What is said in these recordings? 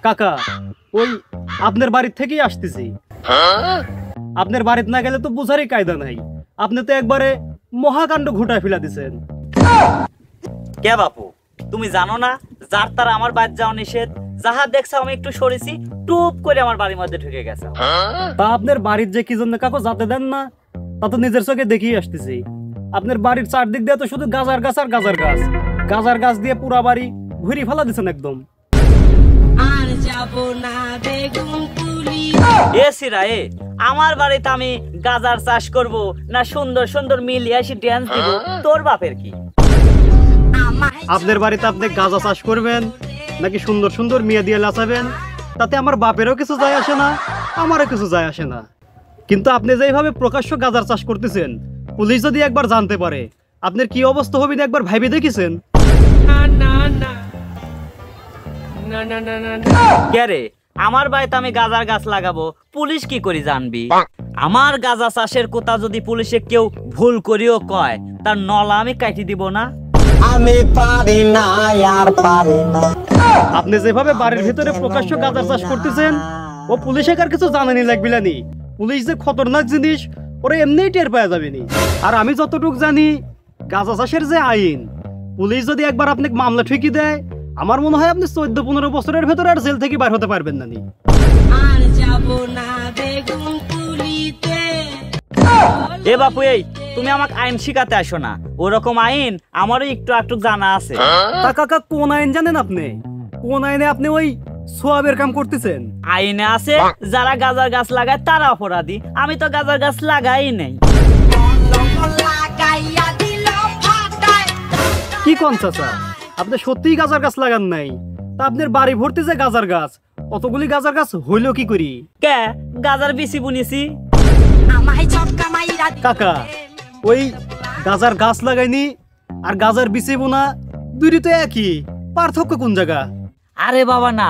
কাকা ওই আপনার বাড়ির থেকেই আসতেছি। আপনার বাড়িতে না গেলে তো বুঝারই কায়দা নাই। আপনি তো একবারে মহাকাণ্ড ঘটায় ফেলা দিছেন। কে বাপু, তুমি জানো না যার তার আমার বাড়ি যাওয়া নিষেধ? যাহা দেখছো আমি একটু সরেছি, টুপ করে আমার বাড়ির মধ্যে ঢুকে গেছে। তা আপনার বাড়ির যে কি জন্য কাকু যাতে দেন না, তা তো নিজের চোখে দেখিয়ে আসতেছি। আপনার বাড়ির চারদিক দিয়ে তো শুধু গাজার গাছ আর গাজার গাছ, গাজার গাছ দিয়ে পুরা বাড়ি ঘুরি ফেলা দিচ্ছেন একদম। আর যাব না বেগুন পুলি। এ সিরা এ, আমার বাড়িতে আমি গাজার চাষ করব না সুন্দর সুন্দর মিলিয়ে এসে ড্যান্স দিব? তোর বাপের কি? আপনার বাড়িতে আপনি গাঁজা চাষ করবেন নাকি সুন্দর সুন্দর মেয়ে দিয়ে লাচাবেন, তাতে আমার বাপেরও কিছু যায় আসে না, আমারও কিছু যায় আসে না। কিন্তু আপনি যেভাবে প্রকাশ্য গাঁজার চাষ করতেছেন, পুলিশ যদি একবার জানতে পারে আপনার কি অবস্থা হবে না একবার ভাইবে দেখেছেন? কে রে, আমার বাড়িতে আমি গাজার গাছ লাগাবো, পুলিশ কি করে জানবি? আমার গাজা চাষের কথা যদি পুলিশে কেউ ভুল করিও কয়, তার নলা আমি কাটি দিব না? আমি পারি না আর পারি না। আপনি যেভাবে বাড়ির ভিতরে প্রকাশ্য গাঁজার চাষ করতেছেন, ও পুলিশে কার কিছু জানানি লাগবিলানি। পুলিশ যে খতরনাক জিনিস ওরা এমনিই টের পাওয়া যাবেনি। আর আমি যতটুকু জানি গাঁজা চাষের যে আইন, পুলিশ যদি একবার আপনাকে মামলা ঠেকি দেয়, আমার মনে হয় আপনি 14-15 বছরের ভেতরে আর জেল থেকে বাইর হতে পারবেন না। আর যাব না বেগুন পুলিতে। এ বাপু, এই তুমি আমাকে আইন শিখাতে আসো না, ওরকম আইন আমারও একটু একটু জানা আছে। তা কাকা কোন আইন জানেন আপনি? কোন আইনে আপনি ওই সোয়াবের কাম করতেছেন? আইনে আছে যারা গাজার গাছ লাগায় তারা অপরাধী, আমি তো গাজার গাছ লাগাই নাই। লাগাইয়া দিল ফাটায়। কি কোন চাচা, আপনি সত্যিই গাজার গাছ লাগান নাই? তা আপনার বাড়ি ভর্তি যে গাজার গাছ, অতগুলি গাজার গাছ হইল কি করি? কে গাজার বিচি বুনিছি? আমায় ছক্কা মাইরা দিল। কাকা ওই গাজার গাছ লাগাইনি আর গাজার বিচি বোনা দুইটি তো একই, পার্থক্য কোন জায়গা? আরে বাবা না,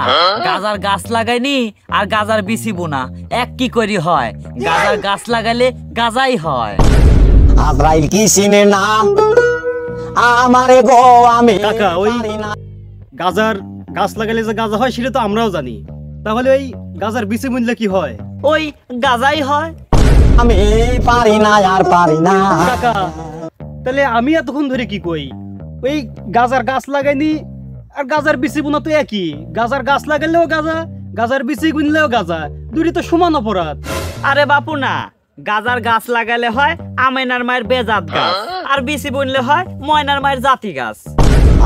গাজার গাছ লাগাইনি আর গাজার বিচি বুনা এক কি করি হয়? গাজার গাছ লাগাইলে গাজাই হয়। আজরাইল কি চিনে না আমারে গো? আমি কাকা ওই পারি না। গাজার গাছ লাগাইলে যে গাজা হয় সেটা তো আমরাও জানি, তাহলে ওই গাজার বিচি বুনলে কি হয়? ওই গাজাই হয়। আমি পারি না আর পারি না। কাকা তাহলে আমি এতক্ষণ ধরে কি কই? ওই গাজার গাছ লাগাইনি আর গাজার বিচি বোনা তো একই। গাজার গাছ লাগাইলেও গাজা, গাজার বিচি বুনলেও গাজা, দুটি তো সমান অপরাধ। আরে বাপু না, গাজার গাছ লাগাইলে হয় আমেনার মায়ের বেজাত গাছ, আর বিচি বুনলে হয় ময়নার মায়ের জাতি গাছ।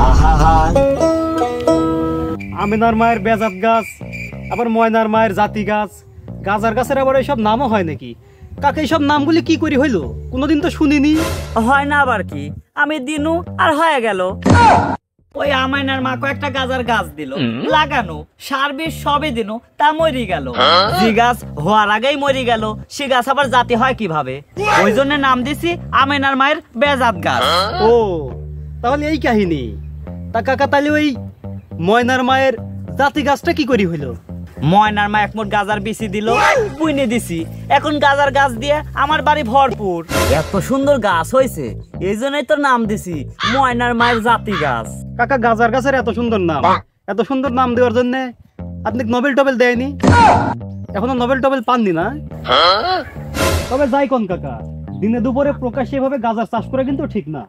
আহা আমিনার মায়ের বেজাত গাছ, আবার ময়নার মায়ের জাতি গাছ, গাজার গাছের আবার এইসব নামও হয় নাকি? কাকে এইসব নামগুলি কি করি হইলো? কোনোদিন তো শুনিনি। হয় না আবার কি, আমি দিনু আর হয়ে গেল। ওই আমাইনার মা কয়েকটা গাজার গাছ দিল, লাগানো সার বিষ সবই দিনু, তা মরি গেল। যে গাছ হওয়ার আগেই মরি গেল, সে গাছ আবার জাতি হয় কিভাবে? ওই জন্য নাম দিছি আমিনার মায়ের বেজাত গাছ। ও তাহলে এই কাহিনী। তা কাকা তাহলে ওই ময়নার মায়ের জাতি গাছটা কি করি হইলো? ময়নার মা একমুট গাজার বিচি দিল, বুনে দিছি, এখন গাজার গাছ দিয়ে আমার বাড়ি ভরপুর। এত সুন্দর গাছ হয়েছে, এই জন্যই তো নাম দিছি ময়নার মায়ের জাতি গাছ। কাকা গাজার গাছের এত সুন্দর নাম, এত সুন্দর নাম দেওয়ার জন্য আপনি নোবেল টোবেল দেয়নি? এখনো নোবেল টোবেল পাননি না? তবে যাই কোন কাকা, দিনে দুপুরে প্রকাশ্যে এভাবে গাজার চাষ করে কিন্তু ঠিক না।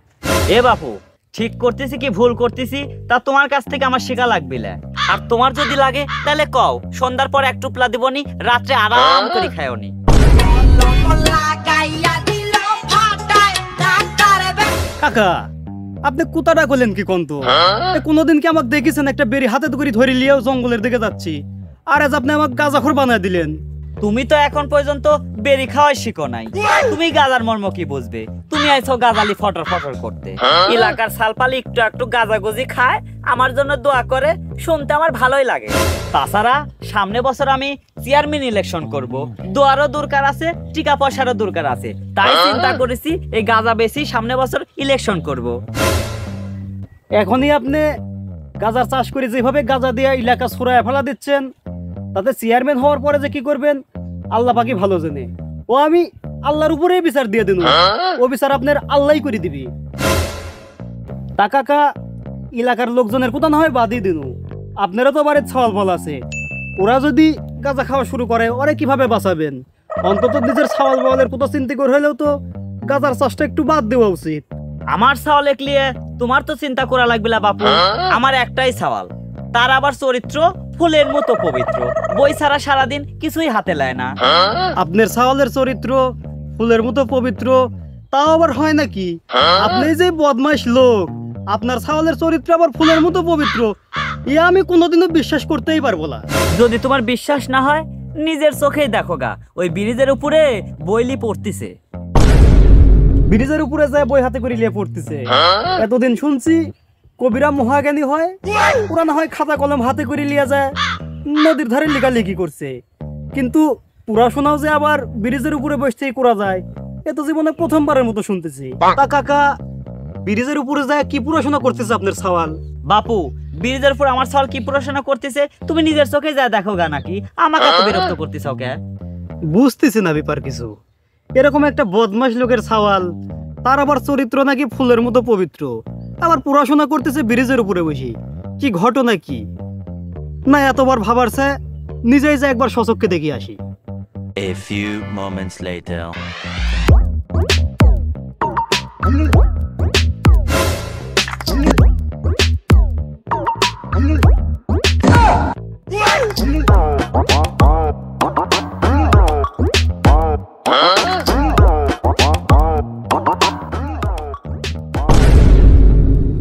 এ বাপু, ঠিক করতেছি কি ভুল করতেছি তা তোমার কাছ থেকে আমার শেখা লাগবে। আর তোমার যদি লাগে তাহলে কও, সন্ধ্যার পর এক টুপলা দিবনি, রাত্রে আরাম করে খায়নি। লাগাইয়া দিল ফাটায়। ডাক্তার কাকা আপনি কোথাটা করলেন কি কোন? তো কোনোদিন কি আমাকে দেখেছেন একটা বেরি হাতে করে ধরে লিয়েও জঙ্গলের দিকে যাচ্ছি, আর আজ আপনি আমাকে গাঁজাখোর বানায় দিলেন? তুমি তো এখন পর্যন্ত বেরি খাওয়াই শিখো নাই, তুমি গাজার মর্ম কি বুঝবে? তুমি আইছো গাজালি ফটর ফটর করতে। এলাকার সালপালি একটু একটু গাজাগুজি খায়, আমার জন্য দোয়া করে, শুনতে আমার ভালোই লাগে। তাছাড়া সামনে বছর আমি চেয়ারম্যান ইলেকশন করব, দোয়ারও দরকার আছে, টিকা পয়সারও দরকার আছে, তাই চিন্তা করেছি এই গাজা বেশি সামনে বছর ইলেকশন করব। এখনই আপনি গাজার চাষ করে যেভাবে গাজা দিয়ে এলাকা ছড়ায় ফেলা দিচ্ছেন, তাতে চেয়ারম্যান হওয়ার পরে যে কি করবেন আল্লাহ পাকি ভালো জানে। ও আমি আল্লাহর উপরেই বিচার দিয়ে দিন, ও বিচার আপনার আল্লাহই করে দিবি। তা কাকা এলাকার লোকজনের কোথা না হয় বাদই দিন, আপনারও তো বাড়ির ছাওয়াল ফল আছে, ওরা যদি গাঁজা খাওয়া শুরু করে ওরা কিভাবে বাঁচাবেন? অন্তত নিজের ছাওয়াল বাওয়ালের কথা চিন্তা করে হলেও তো গাঁজার চাষটা একটু বাদ দেওয়া উচিত। আমার সওয়াল লিয়ে তোমার তো চিন্তা করা লাগবে না বাপু। আমার একটাই সওয়াল, তার আবার চরিত্র ফুলের মতো পবিত্র, বই ছাড়া সারাদিন কিছুই হাতে লায় না। আপনার ছাওয়ালের চরিত্র ফুলের মতো পবিত্র তাও আবার হয় নাকি? আপনি যে বদমাইশ লোক, আপনার ছাওয়ালের চরিত্র আবার ফুলের মতো পবিত্র, এ আমি কোনোদিনও বিশ্বাস করতেই পারবো না। যদি তোমার বিশ্বাস না হয় নিজের চোখেই দেখো গা, ওই ব্রিজের উপরে বইলি পড়তিছে। ব্রিজের উপরে যায় বই হাতে করে নিয়ে পড়তেছে। এতদিন শুনছি কবিরা মহাজ্ঞানী হয়, ওরা না হয় খাতা কলম হাতে করে নিয়ে যায় নদীর ধারে লেখালেখি করছে, কিন্তু পড়াশোনাও যে আবার ব্রিজের উপরে বসতেই করা যায় এ তো জীবনে প্রথমবারের মতো শুনতেছি। তা কাকা, ব্রিজের উপরে যায় কি পড়াশোনা করতেছে আপনার ছাওয়াল? বাপু, ব্রিজের উপর আমার সওয়াল কি পড়াশোনা করতেছে তুমি নিজের চোখে যা দেখো গা, নাকি আমাকে এত বিরক্ত করতেছ কে? বুঝতেছি না ব্যাপার কিছু। এরকম একটা বদমাশ লোকের ছাওয়াল, তার আবার চরিত্র নাকি ফুলের মতো পবিত্র, আবার পড়াশোনা করতেছে ব্রিজের উপরে বসে। কি ঘটনা কি না, এতবার ভাবার চেয়ে নিজেই যা একবার সচক্ষে দেখে আসি। A few moments later.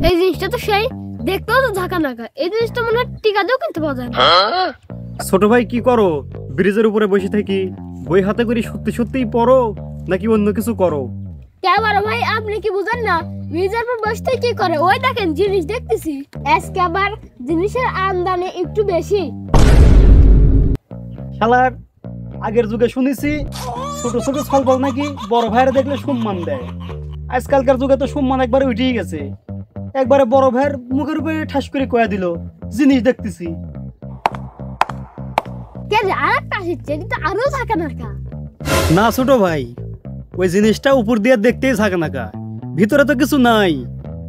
এই জিনিসটা তো সেই, দেখতেও তো ঝাঁকা নাকা। এই জিনিসটা মনে হয় টিকাতেও কিনতে পাওয়া যায় না। ছোট ভাই কি করো? ব্রিজের উপরে বসে থাকি বই হাতে করে সত্যি সত্যিই পড়ো নাকি অন্য কিছু করো? কে বড় ভাই, আপনি কি বুঝেন না? ব্রিজের পর বসতে কি করে? ওই দেখেন জিনিস দেখতেছি। আজকে আবার জিনিসের আমদানি একটু বেশি। শালার আগের যুগে শুনেছি ছোট ছোট ছলবল নাকি বড় ভাইয়ের দেখলে সম্মান দেয়। আজকালকার যুগে তো সম্মান একবারে উঠেই গেছে। একবারে বড় ভাইয়ের মুখের উপরে ঠাস করে কয়া দিল জিনিস দেখতেছি। কে যে আর একটা আসছে, কিন্তু আরো ঝাঁকা নাকা। না ছোট ভাই, ওই জিনিসটা উপর দিয়ে দেখতেই থাকে না কা, ভিতরে তো কিছু নাই,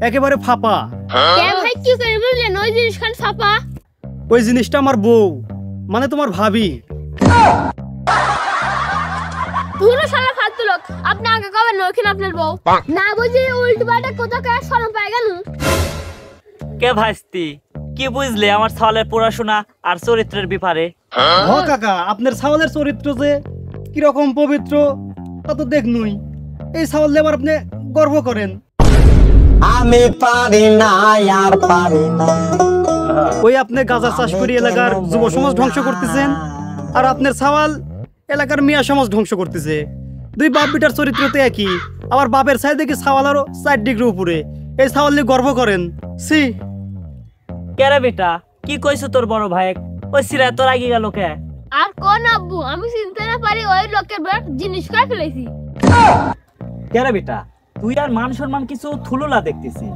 একেবারে ফাঁপা। কে ভাই কি করে বুঝলেন ওই জিনিসখান ফাঁপা? ওই জিনিসটা আমার বউ, মানে তোমার ভাবি। পুরো শালা ফালতু লোক। আপনি আগে কবেন না ওখানে আপনার বউ? না বুঝি উল্টো পাল্টা কোথা কে শরম পায় গেল। কে ভাইস্তি, কি বুঝলে আমার সওয়ালের পড়াশোনা আর চরিত্রের ব্যাপারে? হ কাকা, আপনার ছাওয়ালের চরিত্র যে কিরকম পবিত্র তা তো দেখনুই। এই ছাওয়াল দিয়ে আবার আপনি গর্ব করেন। আমি পারি না আর পারি না। ওই আপনি গাঁজা চাষ করে এলাকার যুব সমাজ ধ্বংস করতেছেন, আর আপনার ছাওয়াল এলাকার মিয়া সমাজ ধ্বংস করতেছে। দুই বাপ বিটার চরিত্র তো একই, আবার বাপের সাইড দেখি ছাওয়াল আরো 4 ডিগ্রি উপরে। এই ছাওয়াল নিয়ে গর্ব করেন। সি কেরে বেটা, কি কইছো তোর বড় ভাই? ওই সিরা তোর আগে গেল কে? আর কোন আব্বু, আমি চিনতে না পারি ওই লোকের ব্যাগ জিনিস করে ফেলেছি। কেরে বেটা, তুই আর মান সম্মান কিছু থুলোলা দেখতেছি।